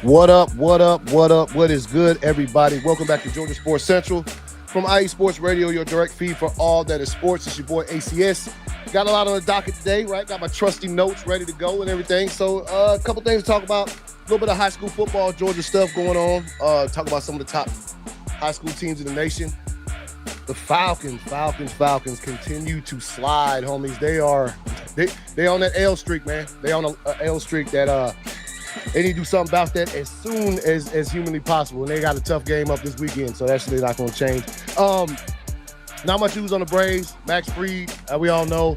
What up, what up, what up, what is good, everybody? Welcome back to Georgia Sports Central from IE Sports Radio, your direct feed for all that is sports. It's your boy ACS. Got a lot on the docket today, right? Got my trusty notes ready to go and everything. So a couple things to talk about. A little bit of high school football, Georgia stuff going on. Talk about some of the top high school teams in the nation. The Falcons continue to slide, homies. They on that L streak, man. They on a L streak that they need to do something about that as soon as humanly possible. And they got a tough game up this weekend, so that's really not going to change. Not much news on the Braves. Max Fried, we all know,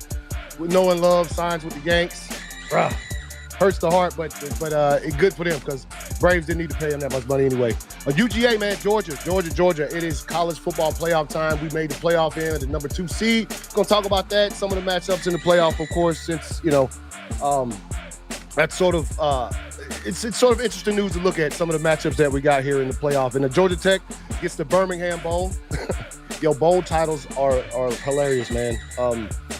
with no one love, signs with the Yanks. Hurts the heart, but it's good for them because Braves didn't need to pay him that much money anyway. UGA, man, Georgia. It is college football playoff time. We made the playoff in at the number 2 seed. Going to talk about that, some of the matchups in the playoff, of course, since, that's sort of it's sort of interesting news to look at some of the matchups that we got here in the playoff. And the Georgia Tech gets the Birmingham Bowl. Yo, bowl titles are hilarious, man.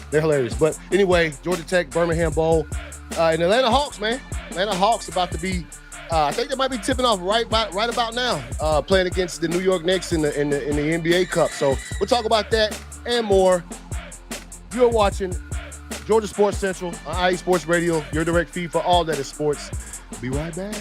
They're hilarious. But anyway, Georgia Tech, Birmingham Bowl. And Atlanta Hawks, man. Atlanta Hawks about to be, I think they might be tipping off right about now, playing against the New York Knicks in the NBA Cup. So we'll talk about that and more. You're watching Georgia Sports Central on IE Sports Radio, your direct feed for all that is sports. Be right back.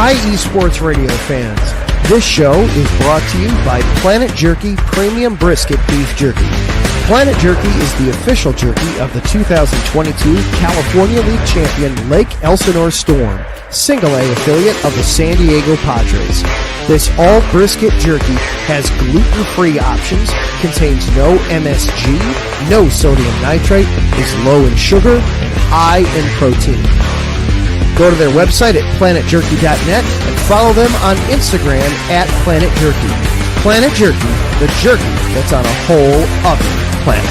IE Sports Radio fans, this show is brought to you by Planet Jerky Premium Brisket Beef Jerky. Planet Jerky is the official jerky of the 2022 California League champion Lake Elsinore Storm, Single A affiliate of the San Diego Padres. This all brisket jerky has gluten-free options, contains no MSG, no sodium nitrate, is low in sugar, and high in protein. Go to their website at planetjerky.net and follow them on Instagram at Planet Jerky. Planet Jerky, the jerky that's on a whole other planet.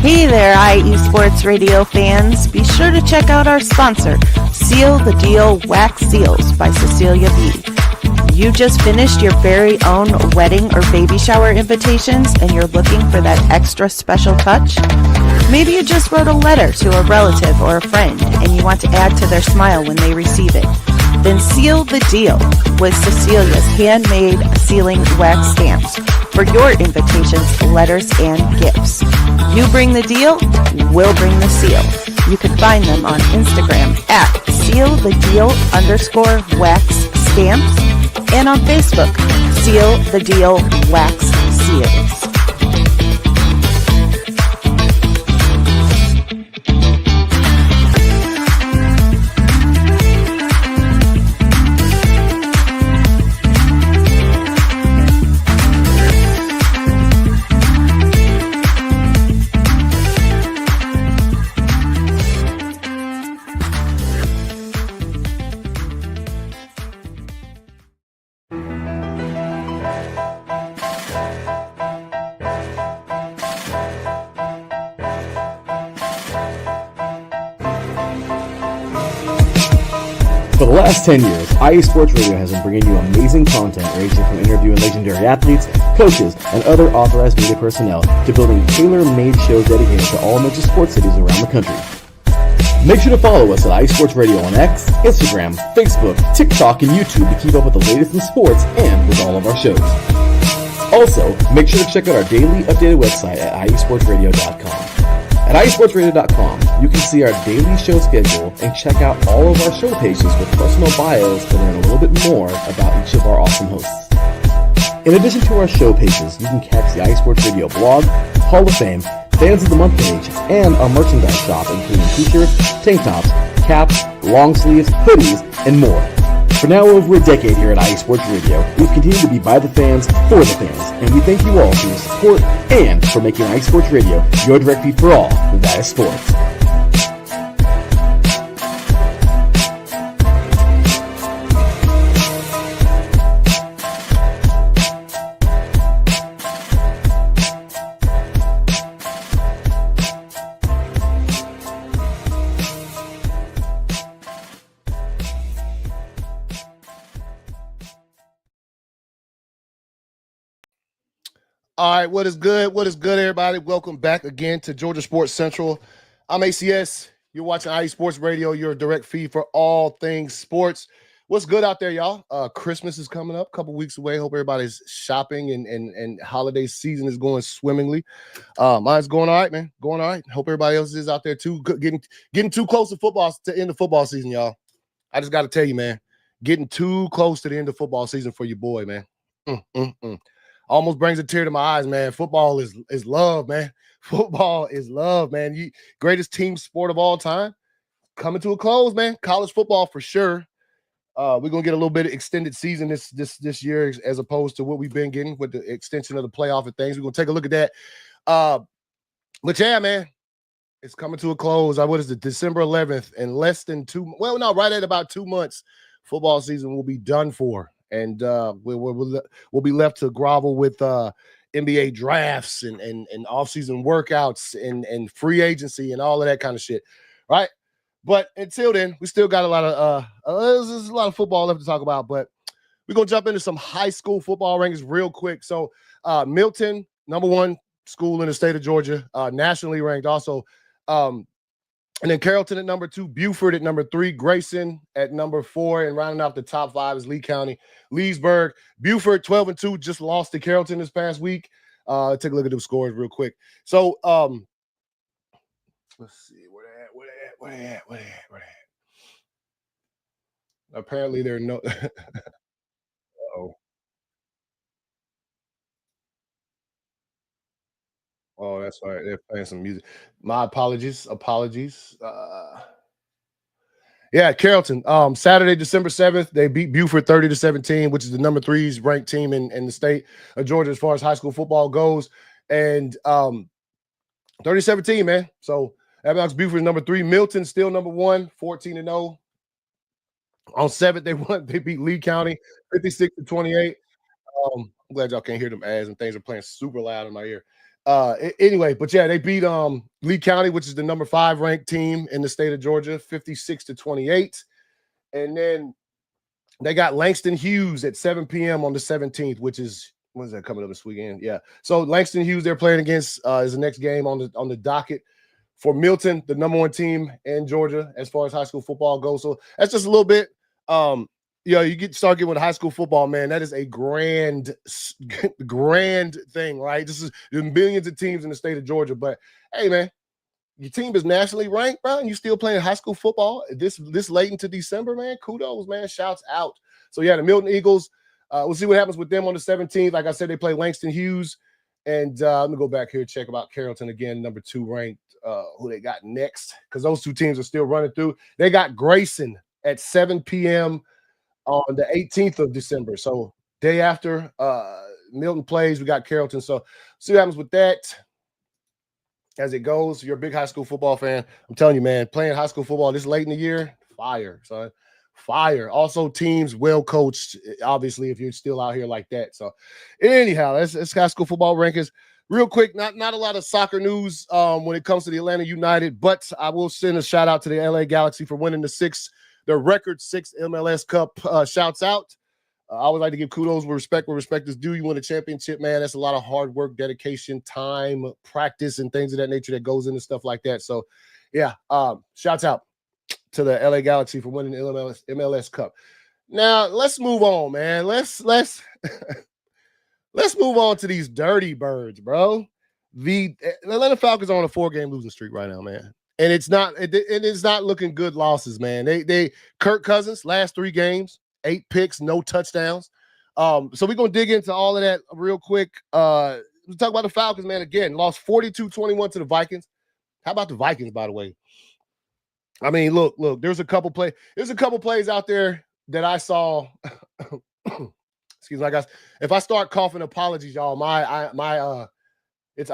Hey there, IE Sports Radio fans. Be sure to check out our sponsor, Seal the Deal Wax Seals by Cecilia B. You just finished your very own wedding or baby shower invitations and you're looking for that extra special touch? Maybe you just wrote a letter to a relative or a friend and you want to add to their smile when they receive it. Then seal the deal with Cecilia's handmade sealing wax stamps for your invitations, letters, and gifts. You bring the deal, we'll bring the seal. You can find them on Instagram at sealthedeal_wax stamps and on Facebook, Seal the Deal Wax Seals. For the last 10 years, IE Sports Radio has been bringing you amazing content ranging from interviewing legendary athletes, coaches, and other authorized media personnel to building tailor-made shows dedicated to all major sports cities around the country. Make sure to follow us at IE Sports Radio on X, Instagram, Facebook, TikTok, and YouTube to keep up with the latest in sports and with all of our shows. Also, make sure to check out our daily updated website at iesportsradio.com. At iesportsradio.com, you can see our daily show schedule and check out all of our show pages with personal bios to learn a little bit more about each of our awesome hosts. In addition to our show pages, you can catch the IE Sports Radio blog, Hall of Fame, Fans of the Month page, and our merchandise shop including t-shirts, tank tops, caps, long sleeves, hoodies, and more. For now over a decade here at IE Sports Radio, we've continued to be by the fans, for the fans, and we thank you all for your support and for making IE Sports Radio your direct feed for all that is sports. All right, what is good? What is good, everybody? Welcome back again to Georgia Sports Central. I'm ACS. You're watching IE Sports Radio, your direct feed for all things sports. What's good out there, y'all? Christmas is coming up, a couple weeks away. Hope everybody's shopping and holiday season is going swimmingly. Mine's going all right, man. Going all right. Hope everybody else is out there too. Getting too close to football to end of football season, y'all. I just got to tell you, man, getting too close to the end of football season for your boy, man. Almost brings a tear to my eyes, man. Football is love, man. Football is love, man. Greatest team sport of all time. Coming to a close, man. College football for sure. We're gonna get a little bit of extended season this year as opposed to what we've been getting with the extension of the playoff and things. We're gonna take a look at that. But yeah, man, it's coming to a close. What is it? December 11th, in less than right at about 2 months, football season will be done for. And we'll be left to grovel with NBA drafts and offseason workouts and free agency and all of that kind of shit, right? But until then, we still got a lot of there's a lot of football left to talk about. But we're gonna jump into some high school football rankings real quick. So Milton, number 1 school in the state of Georgia, nationally ranked also. And then Carrollton at number 2, Buford at number 3, Grayson at number 4, and rounding out the top 5 is Lee County, Leesburg. Buford 12-2 just lost to Carrollton this past week. Take a look at those scores real quick. So let's see where they at. Apparently they're no. Oh, that's right. They're playing some music. My apologies. Yeah, Carrollton. Saturday, December 7th, they beat Buford 30-17, which is the number 3 ranked team in the state of Georgia as far as high school football goes. And 30-17, man. So that knocks Buford is number 3. Milton still number 1, 14-0. On 7th, they beat Lee County 56-28. I'm glad y'all can't hear them ads and things are playing super loud in my ear. Anyway, but yeah, they beat Lee County, which is the number 5 ranked team in the state of Georgia, 56-28. And then they got Langston Hughes at 7 p.m. on the 17th, which is when is that coming up this weekend? Yeah. So Langston Hughes they're playing against is the next game on the docket for Milton, the number 1 team in Georgia as far as high school football goes. So that's just a little bit. You start getting with high school football, man. That is a grand thing, right? There's millions of teams in the state of Georgia, but hey, man, your team is nationally ranked, bro, and you still playing high school football this late into December, man. Kudos, man. Shouts out. So yeah, the Milton Eagles. We'll see what happens with them on the 17th. Like I said, they play Langston Hughes, and let me go back here and check about Carrollton again, number 2 ranked. Who they got next? Because those 2 teams are still running through. They got Grayson at 7 p.m. on the 18th of December. So day after Milton plays, we got Carrollton. So see what happens with that as it goes. If you're a big high school football fan, I'm telling you, man, playing high school football this late in the year, fire, son. Fire. Also, teams well coached, obviously, if you're still out here like that. So anyhow, that's high school football rankings. Real quick, not a lot of soccer news when it comes to the Atlanta United, but I will send a shout out to the LA Galaxy for winning the 6th their record 6 MLS Cup shouts out. I always like to give kudos where respect is due. You win a championship, man. That's a lot of hard work, dedication, time, practice, and things of that nature that goes into stuff like that. So, yeah, shouts out to the LA Galaxy for winning the MLS Cup. Now, let's move on, man. Let's let's move on to these dirty birds, bro. The Atlanta Falcons are on a 4-game losing streak right now, man. And it's not looking good losses, man. They Kirk Cousins, last 3 games, 8 picks, no touchdowns. So we're going to dig into all of that real quick. We'll talk about the Falcons, man. Again, lost 42-21 to the Vikings. How about the Vikings, by the way? I mean, look, there's a couple plays out there that I saw. Excuse me, guys. If I start coughing, apologies, y'all. I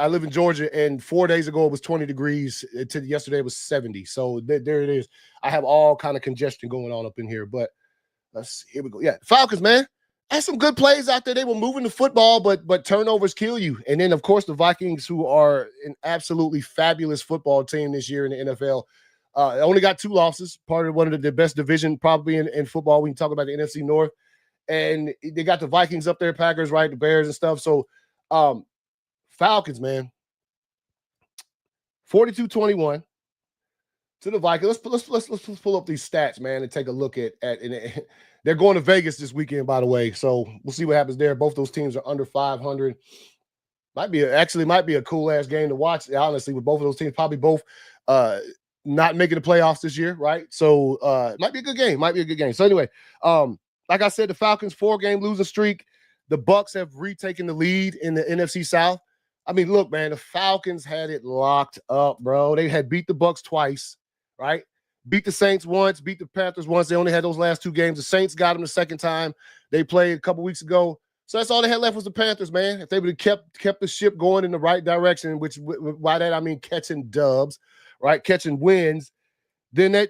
live in Georgia, and 4 days ago it was 20 degrees. Yesterday it was 70. So there it is. I have all kind of congestion going on up in here. But let's see. Here we go. Yeah, Falcons, man. Had some good plays out there. They were moving the football, but turnovers kill you. And then, of course, the Vikings, who are an absolutely fabulous football team this year in the NFL, only got 2 losses. Part of one of the best division probably in football. We can talk about the NFC North. And they got the Vikings up there, Packers, right, the Bears and stuff. So, Falcons, man, 42-21 to the Vikings. Let's pull up these stats, man, and take a look at and they're going to Vegas this weekend, by the way. So we'll see what happens there. Both those teams are under 500. Might be a cool ass game to watch, honestly, with both of those teams. Probably both not making the playoffs this year, right? So it might be a good game. So anyway, like I said, the Falcons 4-game losing streak. The Bucs have retaken the lead in the NFC South. I mean, look, man, the Falcons had it locked up, bro. They had beat the Bucs twice, right? Beat the Saints once, beat the Panthers once. They only had those last 2 games. The Saints got them the second time. They played a couple weeks ago. So that's all they had left was the Panthers, man. If they would have kept the ship going in the right direction, which by that I mean catching dubs, right? Catching wins, then they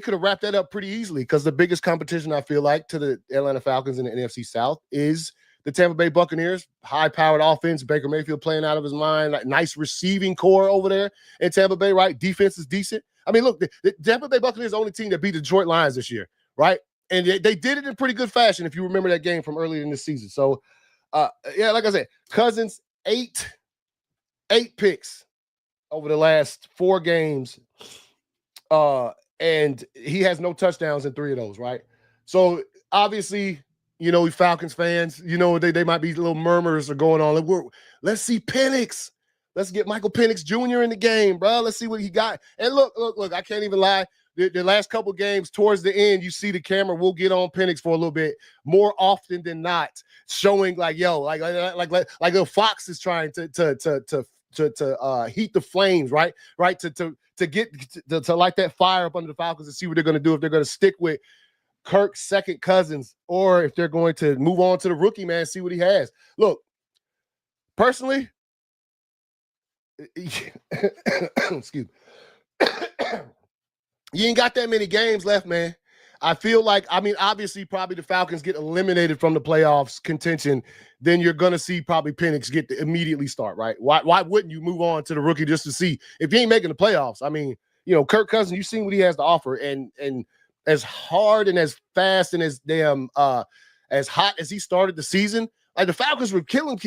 could have wrapped that up pretty easily, because the biggest competition, I feel like, to the Atlanta Falcons in the NFC South is the Tampa Bay Buccaneers. High-powered offense, Baker Mayfield playing out of his mind, like nice receiving core over there in Tampa Bay, right? Defense is decent. I mean, look, the Tampa Bay Buccaneers are the only team that beat the Detroit Lions this year, right? And they did it in pretty good fashion, if you remember that game from earlier in the season. So, yeah, like I said, Cousins, 8 picks over the last 4 games, and he has no touchdowns in 3 of those, right? So, obviously, you know, Falcons fans, you know, they might be little murmurs are going on. Let's see Penix. Let's get Michael Penix Jr. in the game, bro. Let's see what he got. And look, I can't even lie. The last couple games towards the end, you see the camera will get on Penix for a little bit more often than not, showing like the Fox is trying to heat the flames, right? To light that fire up under the Falcons and see what they're going to do, if they're going to stick with Kirk's second Cousins, or if they're going to move on to the rookie, man, see what he has. Look, personally, excuse me. You ain't got that many games left, man. I feel like, I mean, obviously, probably the Falcons get eliminated from the playoffs contention, then you're going to see probably Penix get to immediately start, right? Why wouldn't you move on to the rookie just to see if he ain't making the playoffs? I mean, you know, Kirk Cousins, you've seen what he has to offer, and as hard and as fast and as damn as hot as he started the season, like the Falcons were killing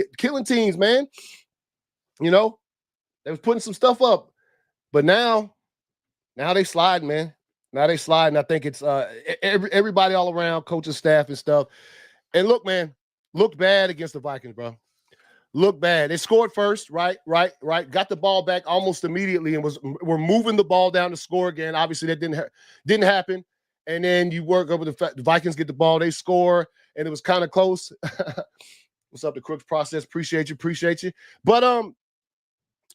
teams, man. You know, they was putting some stuff up, but now they slide, man. Now they slide, and I think it's everybody all around, coaching staff and stuff. And look, man, looked bad against the Vikings, bro. Looked bad. They scored first, right. Got the ball back almost immediately, and were moving the ball down to score again. Obviously, that didn't happen. And then you work over the Vikings get the ball, they score, and it was kind of close. What's up, the Crooks Process? Appreciate you. But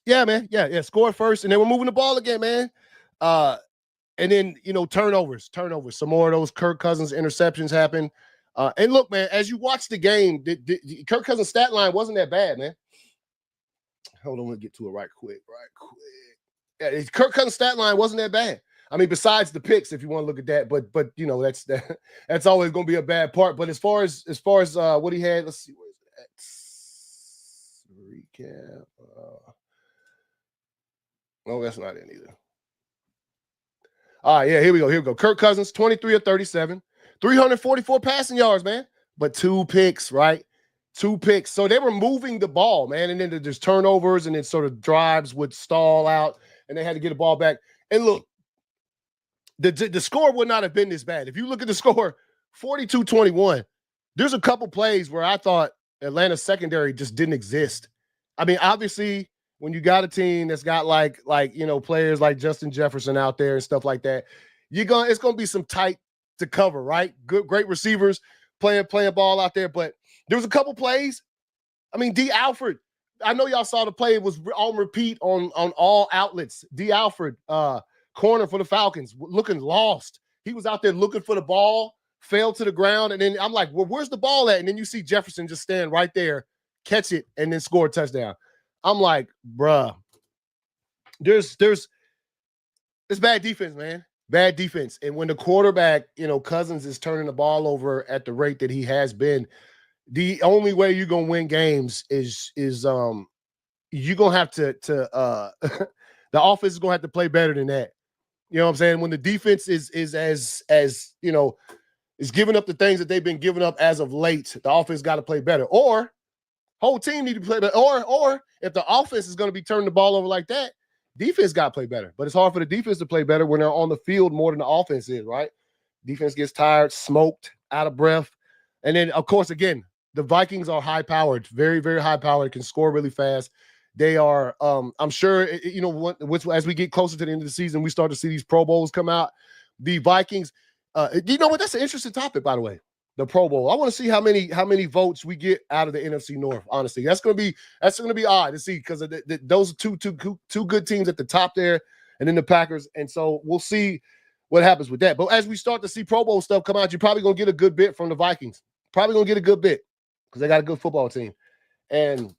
yeah, man, yeah, scored first, and then we're moving the ball again, man. And then, you know, turnovers. Some more of those Kirk Cousins interceptions happen. And look, man, as you watch the game, the Kirk Cousins stat line wasn't that bad, man. Hold on, we'll get to it right quick. Yeah, Kirk Cousins stat line wasn't that bad. I mean, besides the picks, if you want to look at that, but you know, that's always going to be a bad part. But as far as what he had, let's see, where's that? Recap. No, that's not it either. All right, yeah, here we go. Kirk Cousins, 23 of 37, 344 passing yards, man, but 2 picks, right? 2 picks. So they were moving the ball, man, and then there's turnovers, and then sort of drives would stall out, and they had to get the ball back. And look, the score would not have been this bad. If you look at the score, 42-21, there's a couple plays where I thought Atlanta's secondary just didn't exist. I mean, obviously, when you got a team that's got like players like Justin Jefferson out there and stuff like that, it's gonna be some tight to cover, right? Great receivers playing ball out there. But there was a couple plays. I mean, D. Alford, I know y'all saw the play. It was on repeat on all outlets. D. Alford, corner for the Falcons, looking lost. He was out there looking for the ball, fell to the ground, and then I'm like, well, where's the ball at? And then you see Jefferson just stand right there, catch it, and then score a touchdown. I'm like, bruh, there's bad defense, man. Bad defense. And when the quarterback, Cousins is turning the ball over at the rate that he has been, the only way you're gonna win games is you're gonna have to the offense is gonna have to play better than that. You know what I'm saying? When the defense is giving up the things that they've been giving up as of late, the offense got to play better. Or whole team need to play better. Or if the offense is going to be turning the ball over like that, defense got to play better. But it's hard for the defense to play better when they're on the field more than the offense is, right? Defense gets tired, smoked, out of breath. And then, of course, again, the Vikings are high-powered, very, very high-powered, can score really fast. They are, I'm sure, as we get closer to the end of the season, we start to see these Pro Bowls come out. The Vikings, you know what? That's an interesting topic, by the way. The Pro Bowl. I want to see how many votes we get out of the NFC North. Honestly, that's gonna be odd to see because of those two good teams at the top there, and then the Packers. And so we'll see what happens with that. But as we start to see Pro Bowl stuff come out, you're probably gonna get a good bit from the Vikings. Probably gonna get a good bit because they got a good football team. And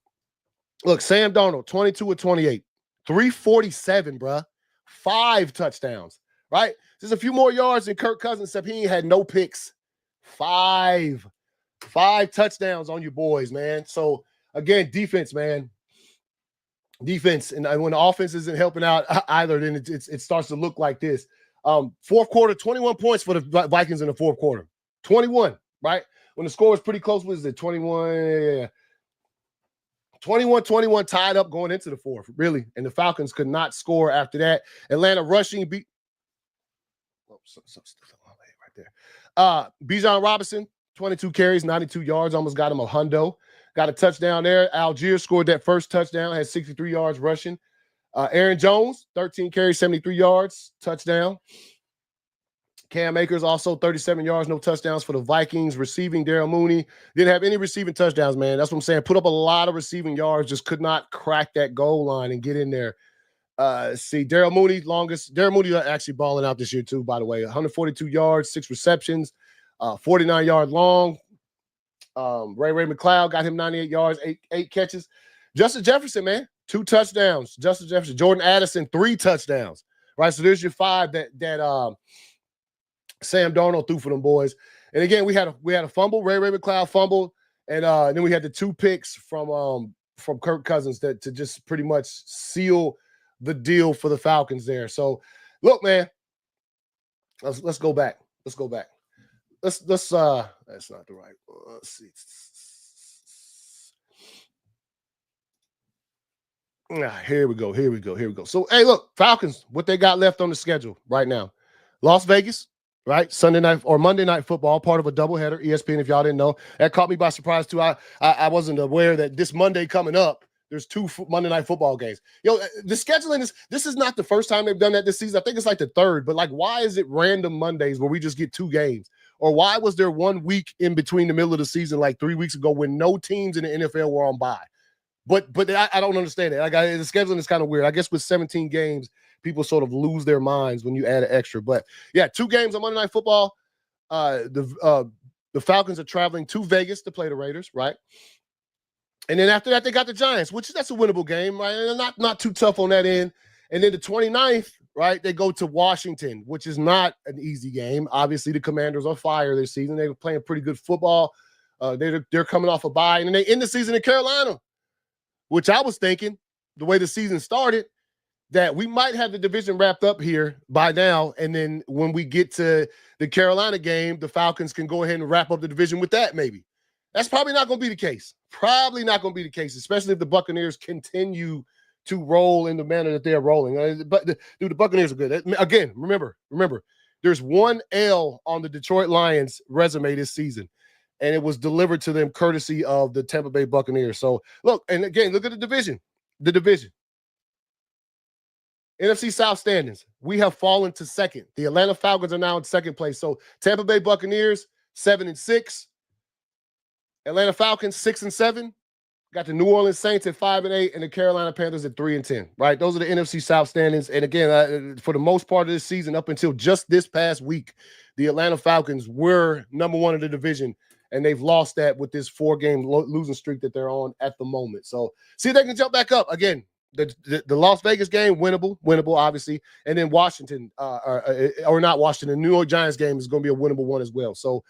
look, Sam Darnold, 22 of 28, 347, bruh, 5 touchdowns. Right, there's a few more yards than Kirk Cousins, except he ain't had no picks. 5 touchdowns on you boys, man. So again, defense, man. Defense, and when the offense isn't helping out either, then it starts to look like this. Fourth quarter, 21 points for the Vikings in the fourth quarter. 21, right? When the score was pretty close, was it 21? 21-21 tied up going into the fourth, really. And the Falcons could not score after that. Atlanta rushing beat. Oh, some stuff right there. Bijan Robinson, 22 carries, 92 yards, almost got him a hundo. Got a touchdown there. Algier scored that first touchdown, had 63 yards rushing. Aaron Jones, 13 carries, 73 yards, touchdown. Cam Akers also 37 yards, no touchdowns for the Vikings. Receiving, Darrell Mooney. Didn't have any receiving touchdowns, man. That's what I'm saying. Put up a lot of receiving yards, just could not crack that goal line and get in there. See, Darrell Mooney, longest. Darrell Mooney actually balling out this year too, by the way. 142 yards, 6 receptions, 49-yard long. Ray McLeod got him 98 yards, 8 catches. Justin Jefferson, man, 2 touchdowns. Justin Jefferson. Jordan Addison, 3 touchdowns. Right, so there's your 5 that Sam Darnold threw for them boys. And again, we had a fumble. Ray McLeod fumbled, and then we had the 2 picks from Kirk Cousins to just pretty much seal the deal for the Falcons there. So look, man, let's go back. Let's go back. Let's that's not the right one. Let's see. Here we go. So hey, look, Falcons, what they got left on the schedule right now. Las Vegas, right? Sunday night or Monday Night Football, part of a doubleheader. ESPN, if y'all didn't know. That caught me by surprise too. I wasn't aware that this Monday coming up, there's 2 Monday Night Football games. The scheduling this is not the first time they've done that this season. I think it's like the 3rd, but like, why is it random Mondays where we just get 2 games? Or why was there 1 week in between the middle of the season, like 3 weeks ago, when no teams in the NFL were on bye? But I don't understand it. Like, the scheduling is kind of weird. I guess with 17 games, people sort of lose their minds when you add an extra. But yeah, 2 games on Monday Night Football. The Falcons are traveling to Vegas to play the Raiders, right? And then after that, they got the Giants, that's a winnable game, right? And not too tough on that end. And then the 29th, right, they go to Washington, which is not an easy game. Obviously, the Commanders are fire this season. They were playing pretty good football. They're coming off a bye. And then they end the season in Carolina, which I was thinking, the way the season started, that we might have the division wrapped up here by now. And then when we get to the Carolina game, the Falcons can go ahead and wrap up the division with that maybe. That's probably not going to be the case. Probably not going to be the case, especially if the Buccaneers continue to roll in the manner that they're rolling. But the Buccaneers are good. Again, remember, there's one L on the Detroit Lions resume this season, and it was delivered to them courtesy of the Tampa Bay Buccaneers. So look, and again, look at the division. The division. NFC South standings. We have fallen to second. The Atlanta Falcons are now in second place. So Tampa Bay Buccaneers 7-6. Atlanta Falcons 6-7. Got the New Orleans Saints at 5-8, and the Carolina Panthers at 3-10. Right, those are the NFC South standings. And again, for the most part of this season, up until just this past week, the Atlanta Falcons were number one in the division, and they've lost that with this 4-game losing streak that they're on at the moment. So see if they can jump back up again. The Las Vegas game, winnable, obviously, and then Washington, or not Washington, the New York Giants game is going to be a winnable one as well. So.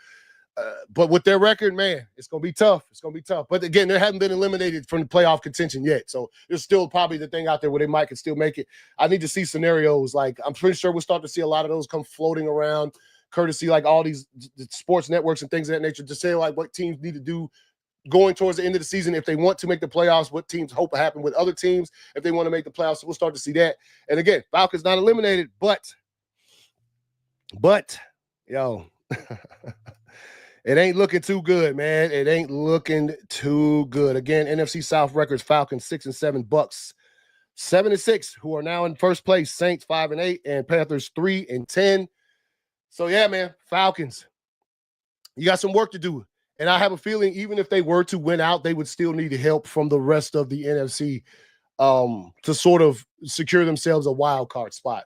But with their record, man, it's going to be tough. It's going to be tough. But again, they haven't been eliminated from the playoff contention yet. So there's still probably the thing out there where they might can still make it. I need to see scenarios. Like, I'm pretty sure we'll start to see a lot of those come floating around, courtesy like all these sports networks and things of that nature, to say like what teams need to do going towards the end of the season if they want to make the playoffs, what teams hope will happen with other teams if they want to make the playoffs. So we'll start to see that. And again, Falcons not eliminated, but yo, it ain't looking too good, man. It ain't looking too good. Again, NFC South records: Falcons 6-7, Bucks 7-6, who are now in first place. Saints 5-8, and Panthers 3-10. So yeah, man, Falcons, you got some work to do. And I have a feeling even if they were to win out, they would still need help from the rest of the NFC to sort of secure themselves a wild card spot.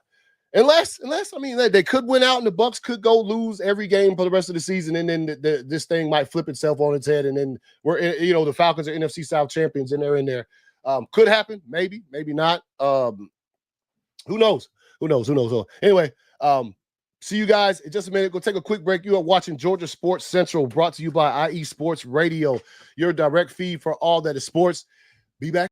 Unless I mean, they could win out and the Bucks could go lose every game for the rest of the season, and then this thing might flip itself on its head, and then the Falcons are NFC South champions and they're in there. Could happen, maybe not. Who knows? So anyway, see you guys in just a minute. Go take a quick break. You are watching Georgia Sports Central, brought to you by IE Sports Radio, your direct feed for all that is sports. Be back.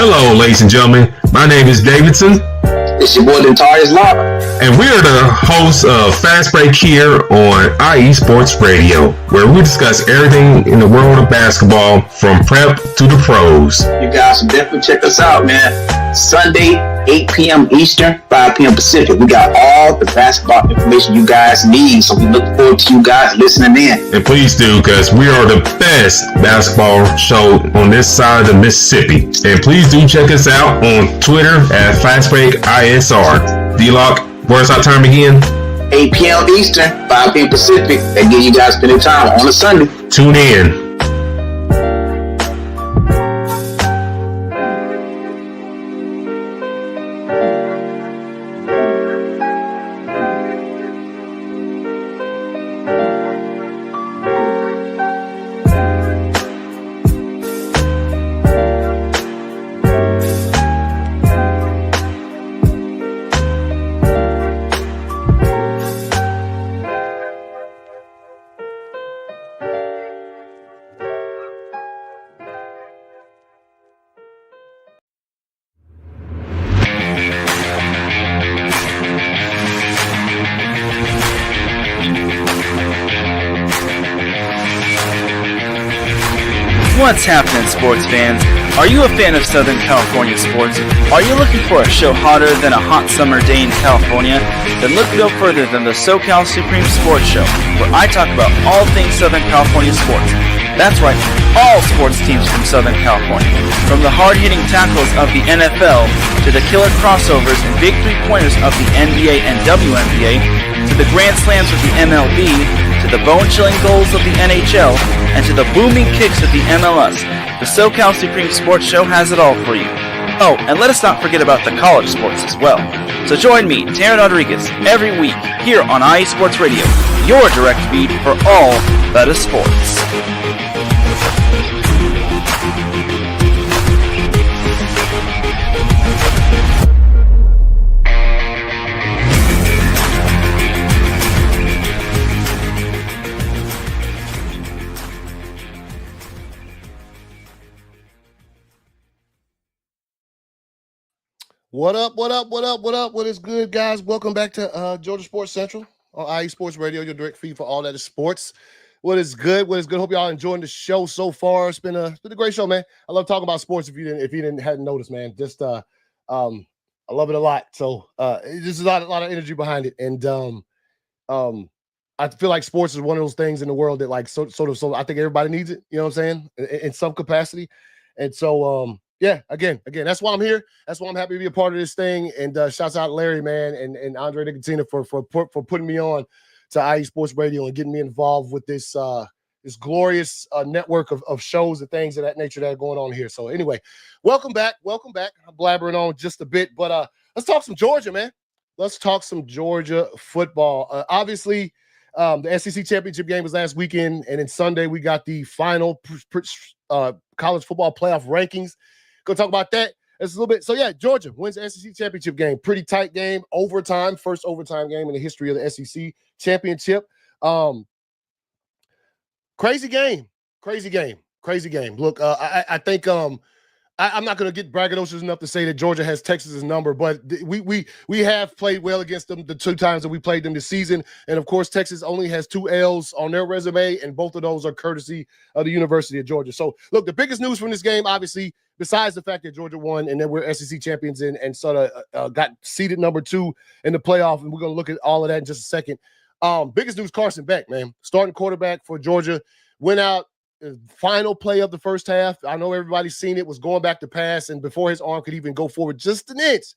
Hello, ladies and gentlemen. My name is Davidson. It's your boy, Dentarius Locke. And we are the hosts of Fast Break here on IE Sports Radio, where we discuss everything in the world of basketball from prep to the pros. You guys should definitely check us out, man. Sunday, 8 p.m. Eastern, 5 p.m. Pacific. We got all the basketball information you guys need, so we look forward to you guys listening in. And please do, because we are the best basketball show on this side of the Mississippi. And please do check us out on Twitter at FastBreakISR. D-Lock, where's our time again? 8 p.m. Eastern, 5 p.m. Pacific. That gives you guys plenty of time on a Sunday. Tune in. What's happening, sports fans? Are you a fan of Southern California sports? Are you looking for a show hotter than a hot summer day in California? Then look no further than the SoCal Supreme Sports Show, where I talk about all things Southern California sports. That's right, all sports teams from Southern California. From the hard-hitting tackles of the NFL, to the killer crossovers and big three-pointers of the NBA and WNBA, to the grand slams of the MLB, to the bone-chilling goals of the NHL, and to the booming kicks of the MLS, the SoCal Supreme Sports Show has it all for you. Oh, and let us not forget about the college sports as well. So join me, Taryn Rodriguez, every week here on IE Sports Radio, your direct feed for all that is sports. What up, what up, what up, what up? What is good, guys? Welcome back to Georgia Sports Central on IE Sports Radio, your direct feed for all that is sports. What is good? What is good? Hope y'all enjoying the show so far. It's been a great show, man. I love talking about sports. If you hadn't noticed, man, just I love it a lot. So there's a lot of energy behind it, and I feel like sports is one of those things in the world that like so I think everybody needs it. You know what I'm saying? In some capacity, and so yeah, again, that's why I'm here. That's why I'm happy to be a part of this thing. And shouts out Larry, man, and Andre Nicotina for putting me on to IE Sports Radio and getting me involved with this this glorious network of shows and things of that nature that are going on here. So anyway, welcome back. I'm blabbering on just a bit, but let's talk some Georgia, man. Let's talk some Georgia football. Obviously, the SEC championship game was last weekend, and then Sunday we got the final college football playoff rankings. Go talk about that. It's a little bit. So yeah, Georgia wins the SEC championship game. Pretty tight game, overtime, first overtime game in the history of the SEC championship. Crazy game. Look, I think I'm not going to get braggadocious enough to say that Georgia has Texas's number, but we have played well against them the two times that we played them this season. And of course, Texas only has 2 L's on their resume, and both of those are courtesy of the University of Georgia. So look, the biggest news from this game, obviously, besides the fact that Georgia won and then we're SEC champions and sort of got seeded number 2 in the playoff, and we're going to look at all of that in just a second. Biggest news, Carson Beck, man, starting quarterback for Georgia, went out. Final play of the first half. I know everybody's seen it, was going back to pass, and before his arm could even go forward just an inch,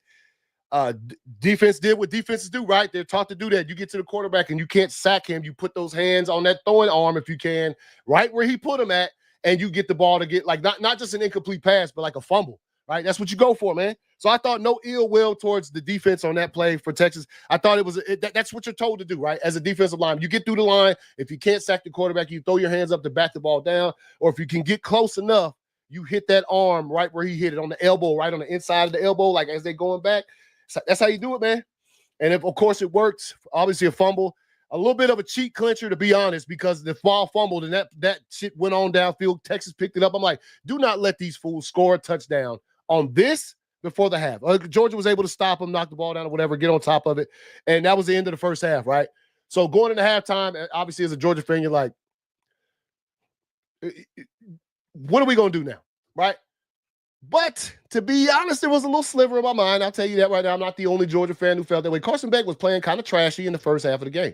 defense did what defenses do, right? They're taught to do that. You get to the quarterback and you can't sack him. You put those hands on that throwing arm if you can, right where he put him at, and you get the ball to get like not just an incomplete pass, but like a fumble, right? That's what you go for, man. So I thought no ill will towards the defense on that play for Texas. I thought it was that's what you're told to do, right? As a defensive line, you get through the line. If you can't sack the quarterback, you throw your hands up to back the ball down. Or if you can get close enough, you hit that arm right where he hit it on the elbow, right on the inside of the elbow, like as they're going back. So that's how you do it, man. And if, of course, it worked. Obviously, a fumble, a little bit of a cheat clincher, to be honest, because the ball fumbled and that shit went on downfield. Texas picked it up. I'm like, do not let these fools score a touchdown on this before the half. Georgia was able to stop him, knock the ball down or whatever, get on top of it. And that was the end of the first half, right? So going into halftime, obviously as a Georgia fan, you're like, what are we going to do now, right? But to be honest, there was a little sliver in my mind. I'll tell you that right now. I'm not the only Georgia fan who felt that way. Carson Beck was playing kind of trashy in the first half of the game.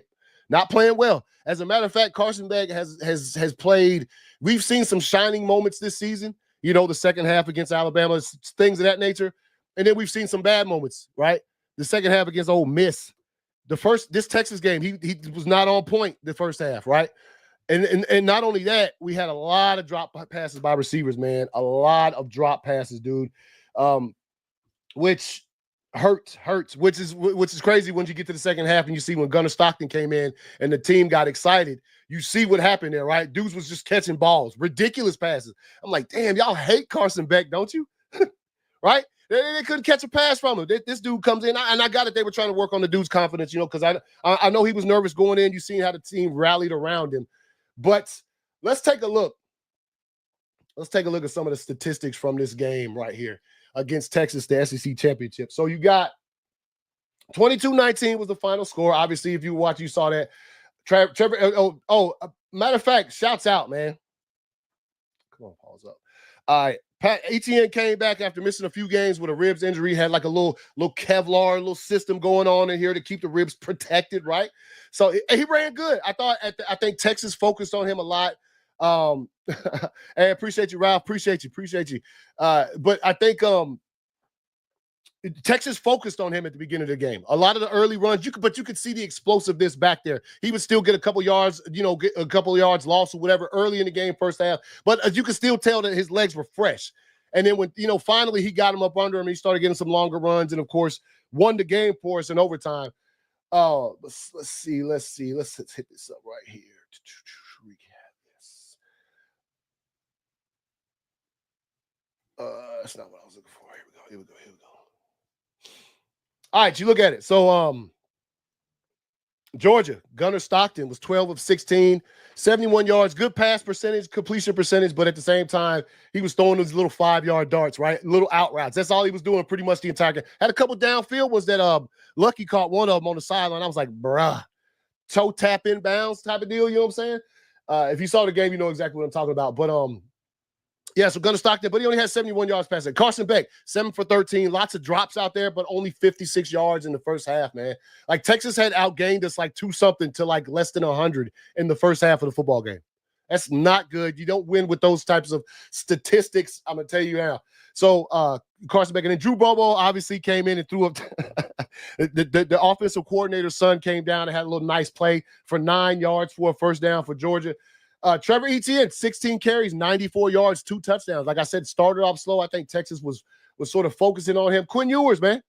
Not playing well. As a matter of fact, Carson Beck has played. We've seen some shining moments this season. You know, the second half against Alabama, things of that nature. And then we've seen some bad moments, right? The second half against Ole Miss. This Texas game, he was not on point the first half, right? And not only that, we had a lot of drop passes by receivers, man. A lot of drop passes, dude. Which hurts, which is crazy when you get to the second half and you see when Gunnar Stockton came in and the team got excited. You see what happened there, right? Dudes was just catching balls, ridiculous passes. I'm like, damn, y'all hate Carson Beck, don't you? Right? They couldn't catch a pass from him. This dude comes in, and I got it. They were trying to work on the dude's confidence, you know, because I know he was nervous going in. You seen how the team rallied around him. But let's take a look. Let's take a look at some of the statistics from this game right here against Texas, the SEC championship. So you got 22-19 was the final score. Obviously, if you watch, you saw that. Trevor, matter of fact, shouts out, man. Come on, pause up. All right. Pat Etienne came back after missing a few games with a ribs injury, had like a little Kevlar, little system going on in here to keep the ribs protected, right? So he ran good. I think Texas focused on him a lot. Hey, appreciate you, Ralph. Appreciate you. But I think Texas focused on him at the beginning of the game. A lot of the early runs, you could see the explosiveness back there. He would still get a couple yards, get a couple yards lost or whatever early in the game, first half. But you could still tell that his legs were fresh. And then when, finally he got him up under him, he started getting some longer runs and, of course, won the game for us in overtime. Let's see. Let's hit this up right here. Recap this. That's not what I was looking for. Here we go. All right, you look at it. So, Georgia, Gunnar Stockton was 12 of 16, 71 yards, good pass percentage, completion percentage, but at the same time, he was throwing those little 5-yard darts, right? Little out routes. That's all he was doing pretty much the entire game. Had a couple downfield ones that Lucky caught one of them on the sideline. I was like, bruh, toe tap inbounds type of deal, you know what I'm saying? If you saw the game, you know exactly what I'm talking about. But yeah, so Gunnar Stockton, but he only had 71 yards passing. Carson Beck, 7 for 13. Lots of drops out there, but only 56 yards in the first half, man. Like, Texas had outgained us like 2-something to like less than 100 in the first half of the football game. That's not good. You don't win with those types of statistics, I'm going to tell you now. So, Carson Beck. And then Drew Bobo obviously came in and threw up. the offensive coordinator's son came down and had a little nice play for 9 yards for a first down for Georgia. Trevor Etienne, 16 carries, 94 yards, 2 touchdowns. Like I said, started off slow. I think Texas was sort of focusing on him. Quinn Ewers, man,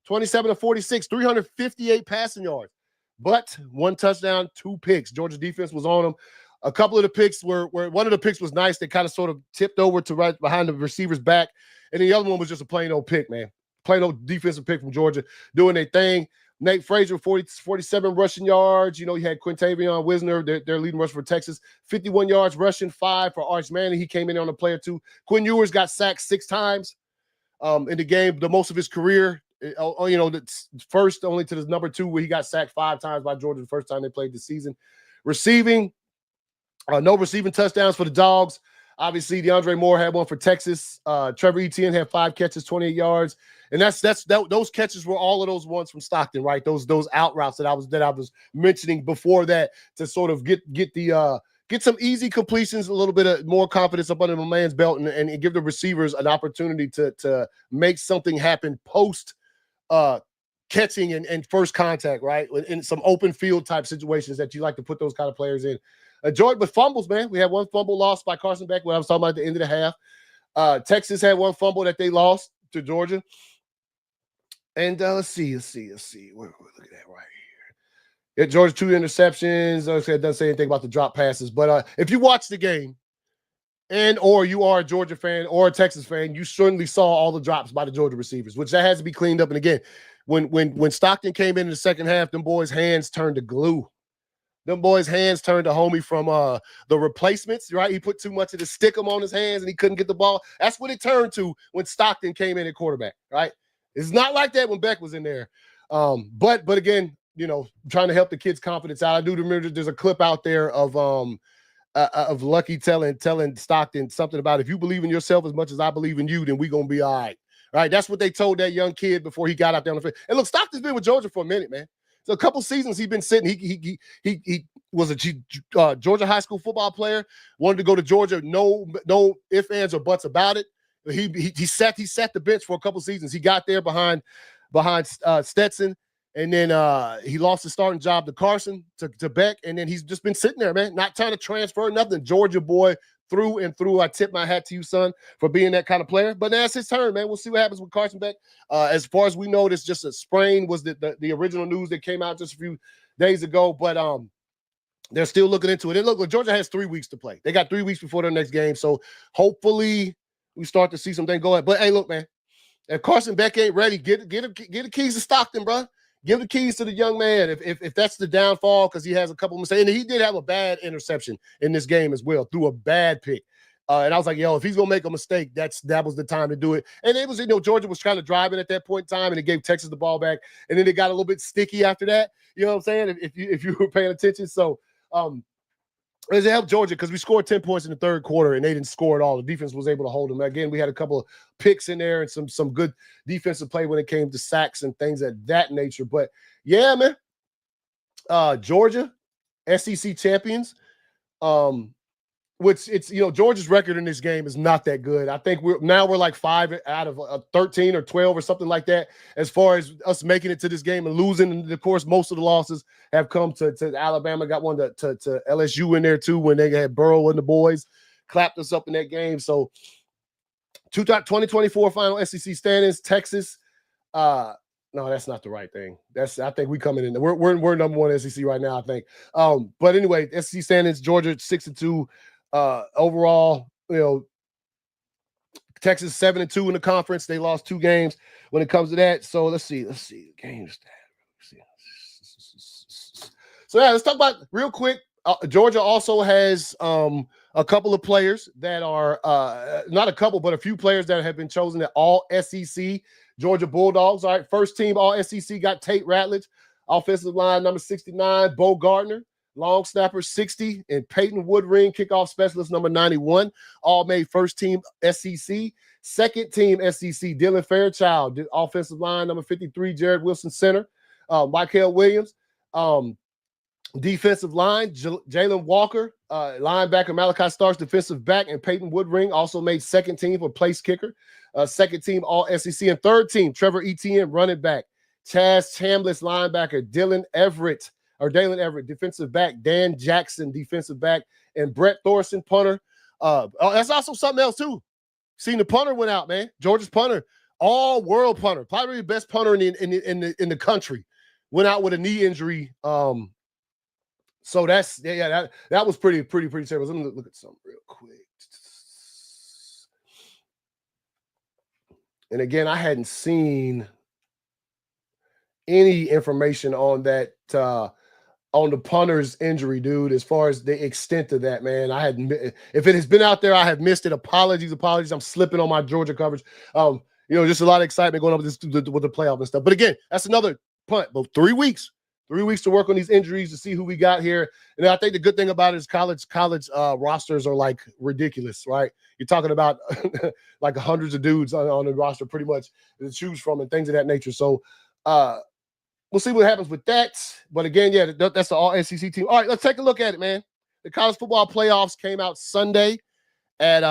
27 of 46, 358 passing yards, but 1 touchdown, 2 picks. Georgia defense was on him. A couple of the picks were one of the picks was nice. They kind of sort of tipped over to right behind the receiver's back. And the other one was just a plain old pick, man. Plain old defensive pick from Georgia doing their thing. Nate Frazier, 47 rushing yards. You had Quintavion Wisner, their leading rusher for Texas. 51 yards rushing, 5 for Arch Manning. He came in on a play or two. Quinn Ewers got sacked 6 times in the game, the most of his career. The first only to the number 2 where he got sacked 5 times by Georgia the first time they played this season. Receiving, no receiving touchdowns for the Dogs. Obviously, DeAndre Moore had one for Texas. Trevor Etienne had 5 catches, 28 yards. And those catches were all of those ones from Stockton, right? Those out routes that I was mentioning before that to sort of get some easy completions, a little bit of more confidence up under the man's belt, and give the receivers an opportunity to make something happen post catching and first contact, right? In some open field type situations that you like to put those kind of players in. Georgia, but fumbles, man. We had 1 fumble lost by Carson Beck, what I was talking about at the end of the half. Texas had 1 fumble that they lost to Georgia. And let's see. We're looking at right here. Yeah, Georgia 2 interceptions. It doesn't say anything about the drop passes. But if you watch the game or you are a Georgia fan or a Texas fan, you certainly saw all the drops by the Georgia receivers, which that has to be cleaned up. And again, when Stockton came in the second half, them boys' hands turned to glue. Them boys' hands turned to homie from the replacements, right? He put too much of the stickum on his hands and he couldn't get the ball. That's what it turned to when Stockton came in at quarterback, right? It's not like that when Beck was in there. But again, trying to help the kids' confidence out. I do remember there's a clip out there of Lucky telling Stockton something about, if you believe in yourself as much as I believe in you, then we're going to be all right. Right? That's what they told that young kid before he got out there on the field. And look, Stockton's been with Georgia for a minute, man. So a couple seasons he's been sitting. He was a Georgia high school football player. Wanted to go to Georgia. No ifs, ands, or buts about it. He sat the bench for a couple seasons. He got there behind Stetson, and then he lost his starting job to Carson to Beck, and then he's just been sitting there, man, not trying to transfer nothing. Georgia boy through and through. I tip my hat to you, son, for being that kind of player. But now it's his turn, man. We'll see what happens with Carson Beck. As far as we know, this just a sprain was the original news that came out just a few days ago. But they're still looking into it. And look, Georgia has 3 weeks to play. They got 3 weeks before their next game, so hopefully we start to see something go ahead. But hey, look, man, if Carson Beck ain't ready, get the keys to Stockton, bro. Give the keys to the young man if that's the downfall, because he has a couple mistakes. And he did have a bad interception in this game as well, through a bad pick. And I was like, if he's going to make a mistake, that was the time to do it. And it was, Georgia was trying to drive it at that point in time, and it gave Texas the ball back. And then it got a little bit sticky after that. You know what I'm saying? If you were paying attention. So it helped Georgia because we scored 10 points in the third quarter, and they didn't score at all. The defense was able to hold them. Again, we had a couple of picks in there and some good defensive play when it came to sacks and things of that nature. But, yeah, man, Georgia, SEC champions, which it's, Georgia's record in this game is not that good. I think we're like 5 out of 13 or 12 or something like that as far as us making it to this game and losing. And, of course, most of the losses have come to Alabama. Got one to LSU in there, too, when they had Burrow and the boys clapped us up in that game. So, 2024 final SEC standings. Texas. No, that's not the right thing. I think we coming in. We're number one SEC right now, I think. But anyway, SEC standings. Georgia 6-2 overall. Texas 7-2 in the conference. They lost 2 games when it comes to that. So let's see games. So yeah, let's talk about real quick. Georgia also has a couple of players that are not a couple, but a few players that have been chosen at all SEC. Georgia Bulldogs. All right, first team all SEC got Tate Ratledge, offensive line number 69, Bo Gardner, long snapper 60, and Peyton Woodring, kickoff specialist number 91, all made first team SEC. Second team SEC, Dylan Fairchild, offensive line number 53, Jared Wilson, center, Michael Williams. Defensive line, Jalen Walker, linebacker, Malachi Starks, defensive back, and Peyton Woodring also made second team for place kicker. Second team all SEC, and third team, Trevor Etienne, running back, Chaz Chambliss, linebacker, Dalen Everett, defensive back, Dan Jackson, defensive back, and Brett Thorson, punter. That's also something else too. Seen the punter went out, man. Georgia's punter, all world punter, probably the best punter in the country, went out with a knee injury. So that was pretty terrible. Let me look at something real quick. And again, I hadn't seen any information on that on the punter's injury, dude. As far as the extent of that, man, if it has been out there, I have missed it. Apologies. I'm slipping on my Georgia coverage. Just a lot of excitement going on with the playoff and stuff. But again, that's another punt. But 3 weeks. 3 weeks to work on these injuries to see who we got here. And I think the good thing about it is college rosters are like ridiculous, right? You're talking about like hundreds of dudes on the roster pretty much to choose from and things of that nature. So we'll see what happens with that. But again, yeah, that's the all SEC team. All right, let's take a look at it, man. The college football playoffs came out Sunday at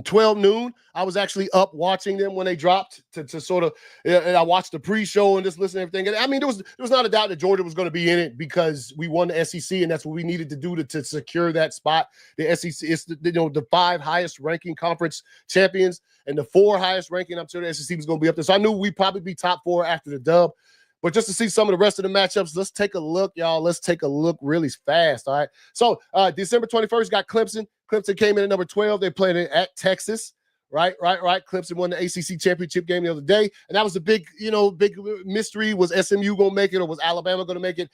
12 noon. I was actually up watching them when they dropped to sort of, and I watched the pre-show and just listened to everything. And I mean, there was not a doubt that Georgia was going to be in it because we won the SEC, and that's what we needed to do to secure that spot. The SEC is the 5 highest ranking conference champions and the 4 highest ranking. I'm sure the SEC was going to be up there. So I knew we'd probably be top 4 after the dub. But just to see some of the rest of the matchups, let's take a look, y'all. Let's take a look really fast, all right? So December 21st got Clemson. Clemson came in at number 12. They played it at Texas, right? Clemson won the ACC championship game the other day. And that was a big mystery. Was SMU going to make it or was Alabama going to make it?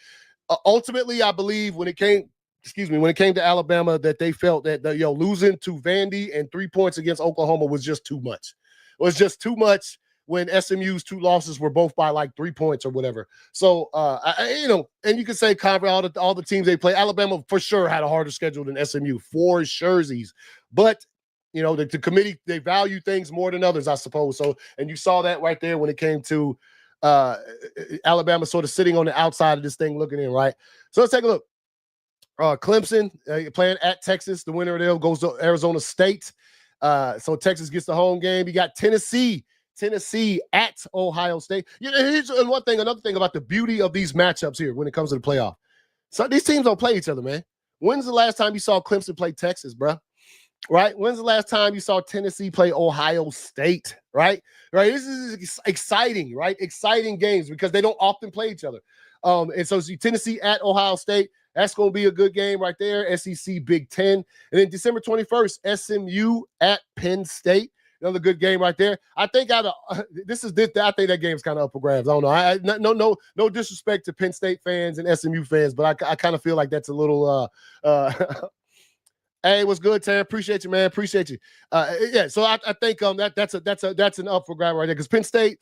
Ultimately, I believe when it came to Alabama, that they felt that losing to Vandy and 3 points against Oklahoma was just too much. It was just too much when SMU's 2 losses were both by like 3 points or whatever. So, and you can say all the teams they play, Alabama for sure had a harder schedule than SMU, for surezies. But, the committee, they value things more than others, I suppose. So, and you saw that right there when it came to Alabama sort of sitting on the outside of this thing looking in, right? So let's take a look. Clemson playing at Texas. The winner of them goes to Arizona State. So Texas gets the home game. You got Tennessee at Ohio State. Here's another thing about the beauty of these matchups here when it comes to the playoff. So these teams don't play each other, man. When's the last time you saw Clemson play Texas, bro? Right? When's the last time you saw Tennessee play Ohio State? Right? This is exciting, right? Exciting games because they don't often play each other. And so see Tennessee at Ohio State. That's going to be a good game right there. SEC Big Ten. And then December 21st, SMU at Penn State. Another good game right there. I think I think that game's kind of up for grabs. I don't know. No disrespect to Penn State fans and SMU fans, but I kind of feel like that's a little. Hey, what's good, Terry? Appreciate you, man. Appreciate you. Yeah. So I think that's an up for grab right there because Penn State,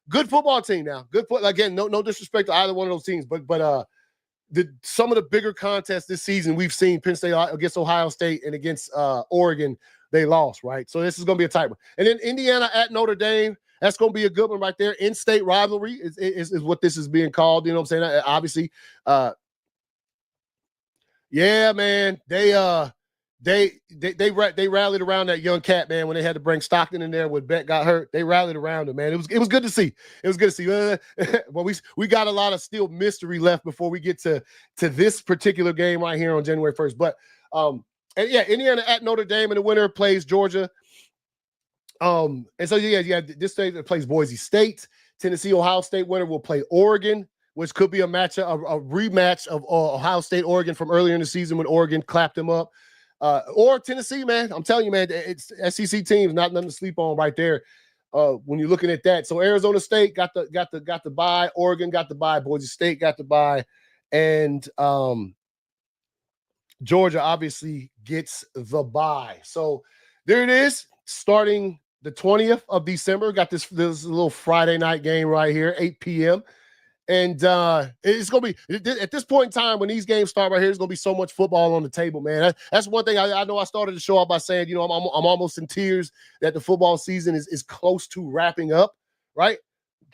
good football team now. Good foot. Again, no disrespect to either one of those teams, but some of the bigger contests this season we've seen Penn State against Ohio State and against Oregon. They lost, right? So this is going to be a tight one. And then Indiana at Notre Dame. That's going to be a good one right there. In-state rivalry is what this is being called. You know what I'm saying? Obviously, yeah, man. They rallied around that young cat, man, when they had to bring Stockton in there when Beck got hurt. They rallied around him, man. It was good to see. It was good to see. Well, we got a lot of still mystery left before we get to this particular game right here on January 1st. But And yeah, Indiana at Notre Dame in the winter plays Georgia. And so this state plays Boise State. Tennessee, Ohio State winner will play Oregon, which could be a rematch of Ohio State, Oregon from earlier in the season when Oregon clapped them up. Or Tennessee, man. I'm telling you, man, it's SEC teams, not nothing to sleep on right there. When you're looking at that. So Arizona State got the bye, Oregon got the bye, Boise State got the bye, and Georgia obviously gets the bye. So there it is, starting the 20th of December. Got this little Friday night game right here, 8 p.m. And it's going to be, at this point in time, when these games start right here, there's going to be so much football on the table, man. That's one thing I know I started the show off by saying, I'm almost in tears that the football season is close to wrapping up, right?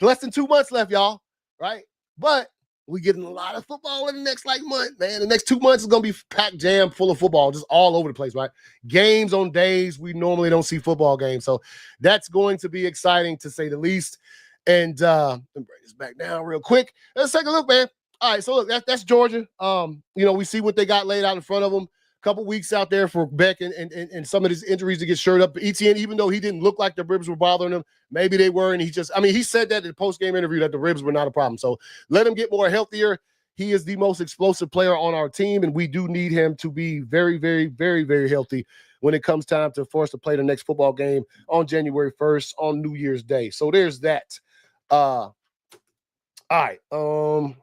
Less than 2 months left, y'all, right? But we're getting a lot of football in the next month, man. The next 2 months is going to be packed jam full of football, just all over the place, right? Games on days we normally don't see football games. So that's going to be exciting, to say the least. And let me bring this back down real quick. Let's take a look, man. All right, so look, that's Georgia. We see what they got laid out in front of them. A couple weeks out there for Beck and some of his injuries to get shored up. Etienne, even though he didn't look like the ribs were bothering him, maybe they were, and he said that in the post-game interview that the ribs were not a problem. So let him get more healthier. He is the most explosive player on our team, and we do need him to be very, very, very, very healthy when it comes time for us to play the next football game on January 1st on New Year's Day. So there's that. All right. One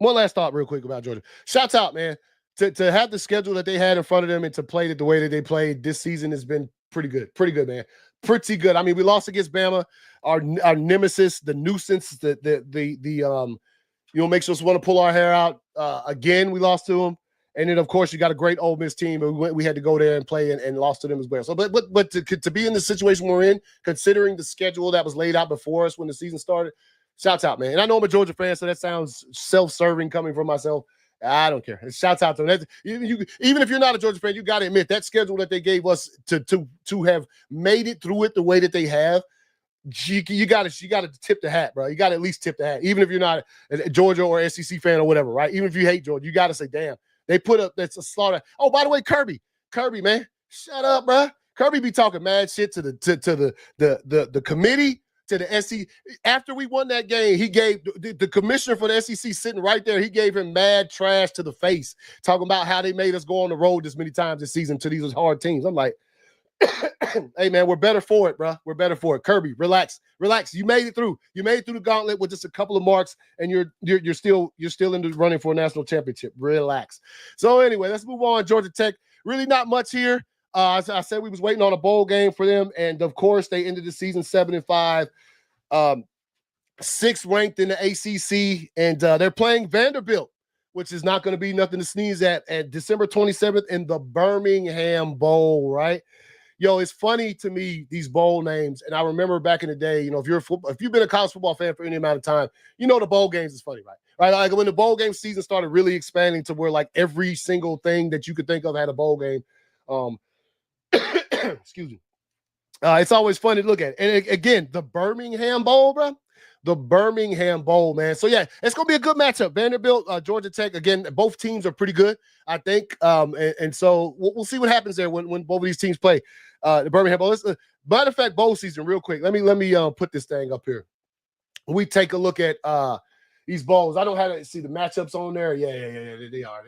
last thought real quick about Georgia. Shouts out, man. To have the schedule that they had in front of them and to play it the way that they played this season has been pretty good. Pretty good, man. Pretty good. I mean, we lost against Bama, our nemesis, the nuisance, makes us want to pull our hair out. Again, we lost to them. And then, of course, you got a great Ole Miss team, but we had to go there and play and lost to them as well. So, but to be in the situation we're in, considering the schedule that was laid out before us when the season started, shouts out, man. And I know I'm a Georgia fan, so that sounds self-serving coming from myself. I don't care. Shouts out to them. Even if you're not a Georgia fan, you got to admit that schedule that they gave us to have made it through it the way that they have. You got to tip the hat, bro. You got to at least tip the hat, even if you're not a Georgia or SEC fan or whatever, right? Even if you hate Georgia, you got to say, damn. They put up, that's a slaughter. Oh, by the way, Kirby, man, shut up, bro. Kirby be talking mad shit to the committee, to the SEC. After we won that game, he gave the commissioner for the SEC sitting right there. He gave him mad trash to the face, talking about how they made us go on the road this many times this season to these hard teams. I'm like, hey, man, we're better for it, bro. We're better for it. Kirby, relax. You made it through. You made it through the gauntlet with just a couple of marks, and you're still in the running for a national championship. Relax. So anyway, let's move on. Georgia Tech, really not much here. I said we was waiting on a bowl game for them, and of course they ended the season 7-5, 6th ranked in the ACC, and they're playing Vanderbilt, which is not going to be nothing to sneeze at December 27th in the Birmingham Bowl, right? Yo, it's funny to me, these bowl names, and I remember back in the day, if you've been a college football fan for any amount of time, the bowl games is funny, right? Right, like when the bowl game season started really expanding to where like every single thing that you could think of had a bowl game. Excuse me. It's always fun to look at. And again, the Birmingham Bowl, bro. The Birmingham Bowl, man. So, yeah, it's going to be a good matchup. Vanderbilt, Georgia Tech. Again, both teams are pretty good, I think. And so we'll see what happens there when both of these teams play the Birmingham Bowl. Matter of fact, bowl season, real quick. Let me put this thing up here. We take a look at these bowls. I don't have to see the matchups on there. Yeah. They are.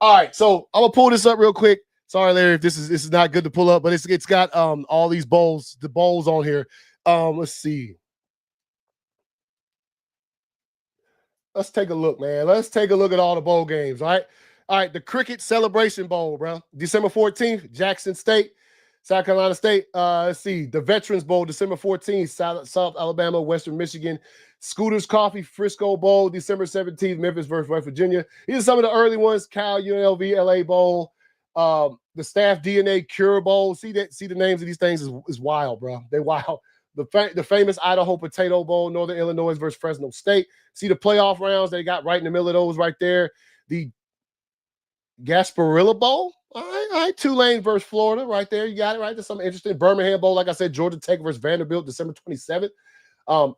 All right, so I'm going to pull this up real quick. Sorry, Larry, if this is not good to pull up, but it's got all these bowls, the bowls on here. Let's see. Let's take a look, man. Let's take a look at all the bowl games, all right? All right, the Cricket Celebration Bowl, bro. December 14th, Jackson State, South Carolina State. Let's see. The Veterans Bowl, December 14th, South Alabama, Western Michigan. Scooters Coffee, Frisco Bowl, December 17th, Memphis versus West Virginia. These are some of the early ones. Cal, UNLV, LA Bowl. The Staff DNA Cure Bowl. See the names of these things is wild, bro. They wild. The famous Idaho Potato Bowl, Northern Illinois versus Fresno State. See the playoff rounds they got right in the middle of those right there. The Gasparilla Bowl. All right. Tulane versus Florida right there. You got it right. There's something interesting. Birmingham Bowl, like I said, Georgia Tech versus Vanderbilt, December 27th.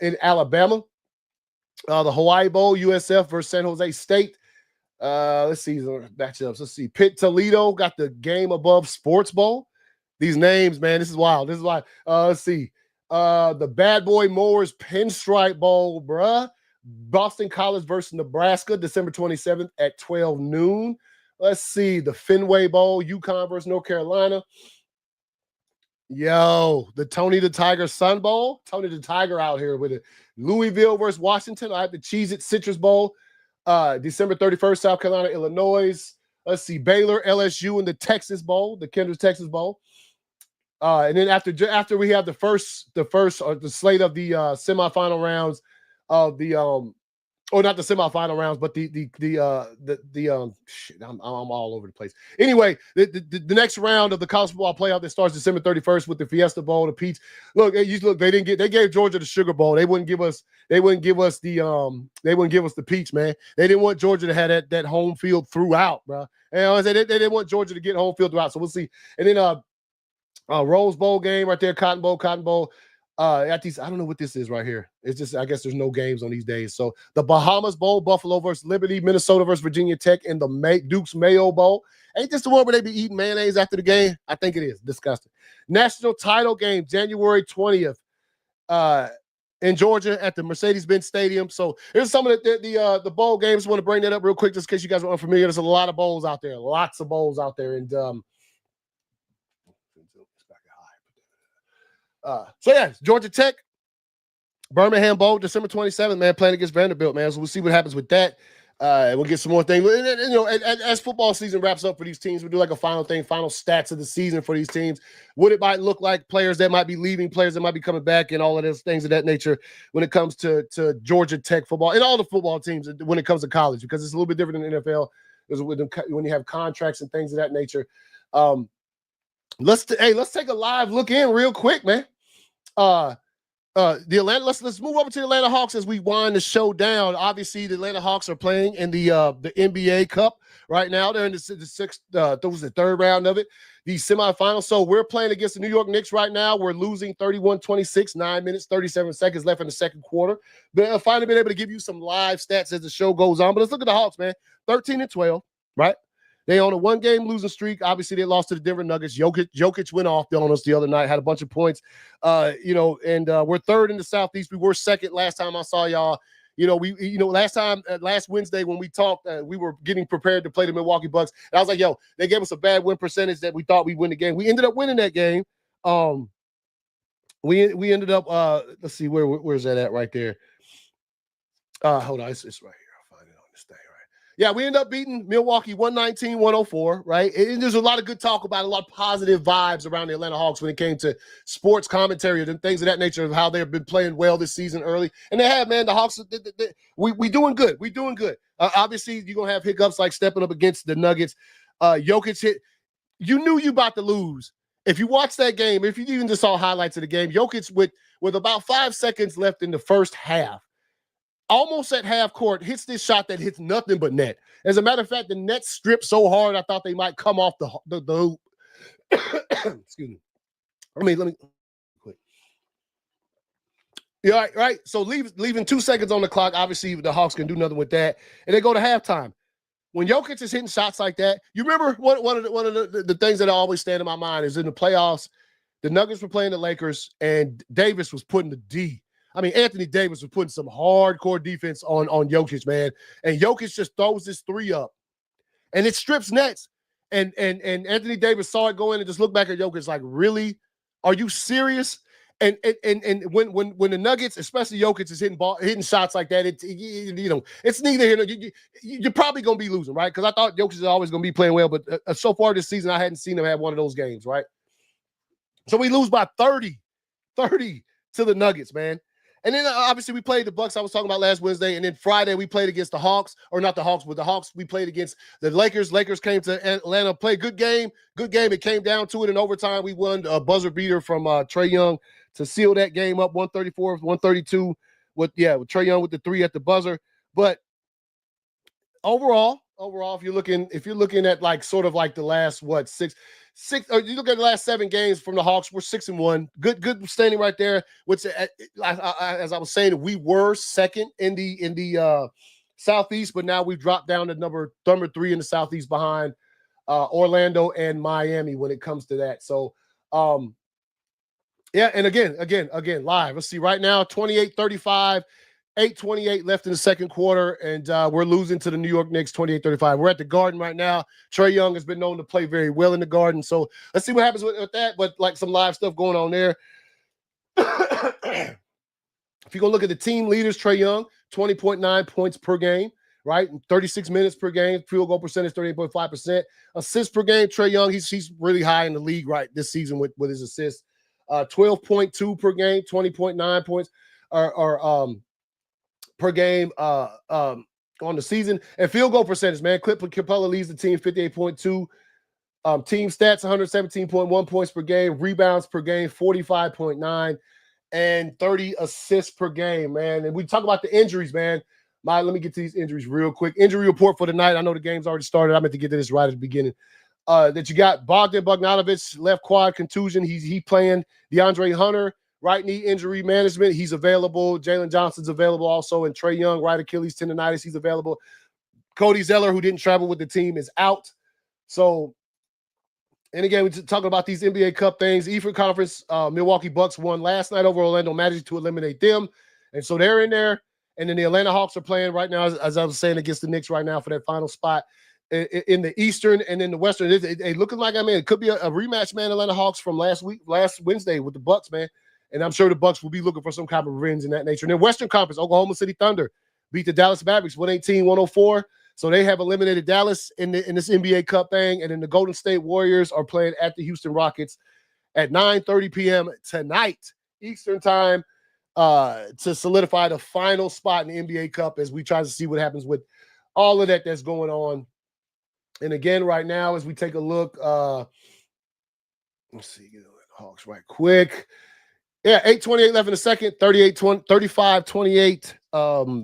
In Alabama. The Hawaii Bowl, USF versus San Jose State. Let's see the matchups. Let's see. Pitt Toledo got the game above Sports Bowl. These names, man, this is wild. This is why. Let's see. The Bad Boy Mowers Pinstripe Bowl, bruh. Boston College versus Nebraska, December 27th at 12 noon. Let's see. The Fenway Bowl, UConn versus North Carolina. Yo, the Tony the Tiger Sun Bowl. Tony the Tiger out here with it. Louisville versus Washington. I have the Cheez-It Citrus Bowl. December 31st, South Carolina, Illinois. Let's see, Baylor, LSU, and the Texas Bowl, the Kendrick Texas Bowl. And then after we have the slate of the semifinal rounds of the not the semifinal rounds, but I'm all over the place. Anyway, the next round of the college football playoff that starts December 31st with the Fiesta Bowl, the Peach. They gave Georgia the Sugar Bowl. They wouldn't give us the Peach, man. They didn't want Georgia to have that home field throughout, bro. And they didn't want Georgia to get home field throughout. So we'll see. And then Rose Bowl game right there, Cotton Bowl. At these, I don't know what this is right here. It's just, I guess there's no games on these days. So the Bahamas Bowl, Buffalo versus Liberty, Minnesota versus Virginia Tech, and the Duke's Mayo Bowl. Ain't this the one where they be eating mayonnaise after the game? I think it is. Disgusting. National title game, January 20th in Georgia at the Mercedes-Benz Stadium. So here's some of the bowl games. I want to bring that up real quick just in case you guys are unfamiliar. There's a lot of bowls out there. Lots of bowls out there. And Georgia Tech, Birmingham Bowl, December 27th, man, playing against Vanderbilt, man. So we'll see what happens with that. And we'll get some more things. And, as football season wraps up for these teams, we'll do like a final stats of the season for these teams. What it might look like, players that might be leaving, players that might be coming back, and all of those things of that nature when it comes to Georgia Tech football and all the football teams when it comes to college, because it's a little bit different than the NFL when you have contracts and things of that nature. Let's take a live look in real quick, man. Let's move over to the Atlanta Hawks as we wind the show down. Obviously, the Atlanta Hawks are playing in the NBA Cup right now. They're in the third round of it, the semifinals. So we're playing against the New York Knicks right now. We're losing 31-26, 9 minutes, 37 seconds left in the second quarter. But I've finally been able to give you some live stats as the show goes on. But let's look at the Hawks, man. 13-12, right? They on a one-game losing streak. Obviously, they lost to the Denver Nuggets. Jokic went off on us the other night, had a bunch of points. And we're third in the Southeast. We were second last time I saw y'all. Last Wednesday when we talked, we were getting prepared to play the Milwaukee Bucks. And I was like, yo, they gave us a bad win percentage that we thought we'd win the game. We ended up winning that game. We ended up, let's see, where's that at right there? Hold on, it's right here. Yeah, we end up beating Milwaukee 119-104, right? And there's a lot of good talk about a lot of positive vibes around the Atlanta Hawks when it came to sports commentary and things of that nature of how they've been playing well this season early. And they have, man, the Hawks, we doing good. We doing good. Obviously, you're going to have hiccups like stepping up against the Nuggets. Jokic hit. You knew you about to lose. If you watch that game, if you even just saw highlights of the game, Jokic with about 5 seconds left in the first half, almost at half court, hits this shot that hits nothing but net. As a matter of fact, the net stripped so hard, I thought they might come off the hoop. Excuse me. Let me quit. Yeah, right. So leaving 2 seconds on the clock, obviously the Hawks can do nothing with that. And they go to halftime. When Jokic is hitting shots like that, you remember one of the things that always stand in my mind is in the playoffs, the Nuggets were playing the Lakers, and Davis was putting the D. I mean, Anthony Davis was putting some hardcore defense on Jokic, man. And Jokic just throws this three up. And it strips nets. And Anthony Davis saw it go in and just looked back at Jokic like, really? Are you serious? And when the Nuggets, especially Jokic, is hitting shots like that, it's neither here. You're probably going to be losing, right? Because I thought Jokic is always going to be playing well. But so far this season, I hadn't seen him have one of those games, right? So we lose by 30 to the Nuggets, man. And then obviously we played the Bucks I was talking about last Wednesday. And then Friday we played against the Hawks, or not the Hawks, but the Hawks. We played against the Lakers. Lakers came to Atlanta, played good game. It came down to it in overtime. We won a buzzer beater from Trae Young to seal that game up, 134-132 with Trae Young with the three at the buzzer. But overall, if you're looking at like sort of like the last six, or you look at the last 7 games from the Hawks, we're 6-1. Good standing right there. Which, as I was saying, we were second in the Southeast, but now we've dropped down to number 3 in the Southeast behind Orlando and Miami when it comes to that. So, yeah, and again, live. Let's see, right now, 28-35, 8:28 left in the second quarter, and we're losing to the New York Knicks 28-35. We're at the Garden right now. Trae Young has been known to play very well in the Garden, so let's see what happens with that, but like some live stuff going on there. If you go look at the team leaders, Trae Young, 20.9 points per game, right? 36 minutes per game, field goal percentage, 38.5%. Assists per game, Trae Young, he's really high in the league right this season with his assists. 12.2 per game, 20.9 points per game on the season. And field goal percentage, man, Clint Capella leads the team 58.2. Team stats, 117.1 points per game. Rebounds per game, 45.9. And 30 assists per game, man. And we talk about the injuries, man. Let me get to these injuries real quick. Injury report for tonight. I know the game's already started. I meant to get to this right at the beginning. That you got Bogdan Bogdanovic, left quad contusion. He playing. DeAndre Hunter, right knee injury management. He's available. Jalen Johnson's available also. And Trae Young, right Achilles tendonitis. He's available. Cody Zeller, who didn't travel with the team, is out. So, and again, we're talking about these NBA Cup things. Eastern Conference, Milwaukee Bucks won last night over Orlando Magic to eliminate them. And so they're in there. And then the Atlanta Hawks are playing right now, as I was saying, against the Knicks right now for that final spot in the Eastern and in the Western. It looking like, I mean, it could be a rematch, man. Atlanta Hawks from last Wednesday with the Bucks, man. And I'm sure the Bucks will be looking for some kind of revenge in that nature. And then Western Conference, Oklahoma City Thunder beat the Dallas Mavericks 118-104. So they have eliminated Dallas in this NBA Cup thing. And then the Golden State Warriors are playing at the Houston Rockets at 9:30 p.m. tonight, Eastern time, to solidify the final spot in the NBA Cup as we try to see what happens with all of that's going on. And again, right now, as we take a look, let's see, get the Hawks right quick. Yeah, 8:28 left in the second, 35-28.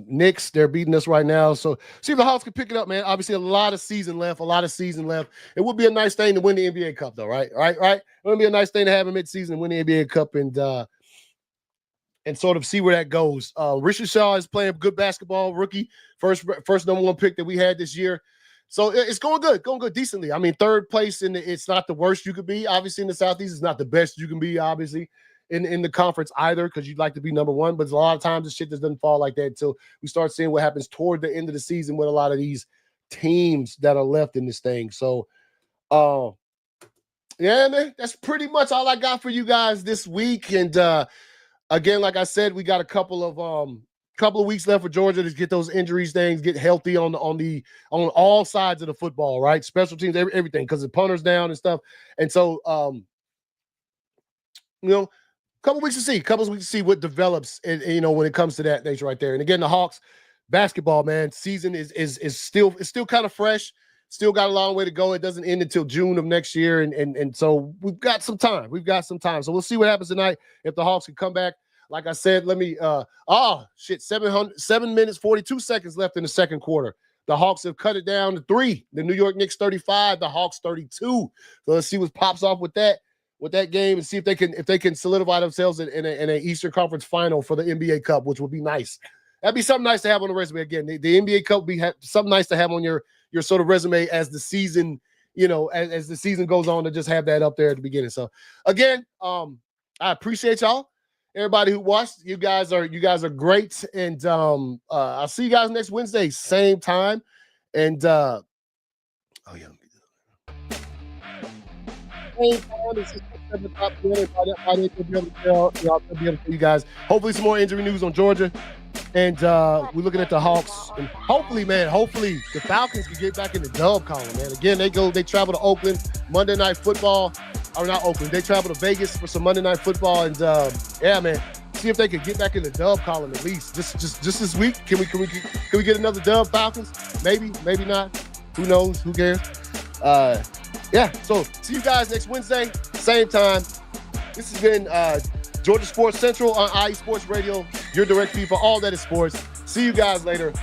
Knicks, they're beating us right now. So see if the Hawks can pick it up, man. Obviously, a lot of season left. It would be a nice thing to win the NBA Cup, though, right? It would be a nice thing to have a midseason and win the NBA Cup and sort of see where that goes. Richard Shaw is playing good basketball, rookie, first number 1 pick that we had this year. So it's going good decently. I mean, third place it's not the worst you could be. Obviously, in the Southeast, it's not the best you can be, obviously, in the conference either, because you'd like to be number 1. But a lot of times, the shit just doesn't fall like that until we start seeing what happens toward the end of the season with a lot of these teams that are left in this thing. So, yeah, man, that's pretty much all I got for you guys this week. And again, like I said, we got a couple of weeks left for Georgia to get those injuries things, get healthy on all sides of the football, right? Special teams, everything, because the punter's down and stuff. And so, couple weeks to see what develops, and when it comes to that nature right there. And again, the Hawks basketball, man, season is still kind of fresh. Still got a long way to go. It doesn't end until June of next year, and so we've got some time. So we'll see what happens tonight if the Hawks can come back. Like I said, let me 7 minutes 42 seconds left in the second quarter. The Hawks have cut it down to 3. The New York Knicks 35, the Hawks 32. So let's see what pops off with that game and see if they can solidify themselves in a Eastern Conference final for the NBA Cup, which would be nice. That'd be something nice to have on the resume. Again, the NBA Cup would be something nice to have on your sort of resume as the season, as the season goes on, to just have that up there at the beginning. So again, I appreciate y'all. Everybody who watched, you guys are great. And I'll see you guys next Wednesday, same time. And you guys. Hopefully some more injury news on Georgia. And we're looking at the Hawks. And hopefully the Falcons can get back in the dub column, man. Again, they travel to Oakland, Monday Night Football. Or not Oakland. They travel to Vegas for some Monday Night Football. And yeah, man, see if they can get back in the dub column at least. Just this week. Can we get another dub, Falcons? Maybe not. Who knows? Who cares? Yeah, so see you guys next Wednesday, same time. This has been Georgia Sports Central on IE Sports Radio, your direct feed for all that is sports. See you guys later.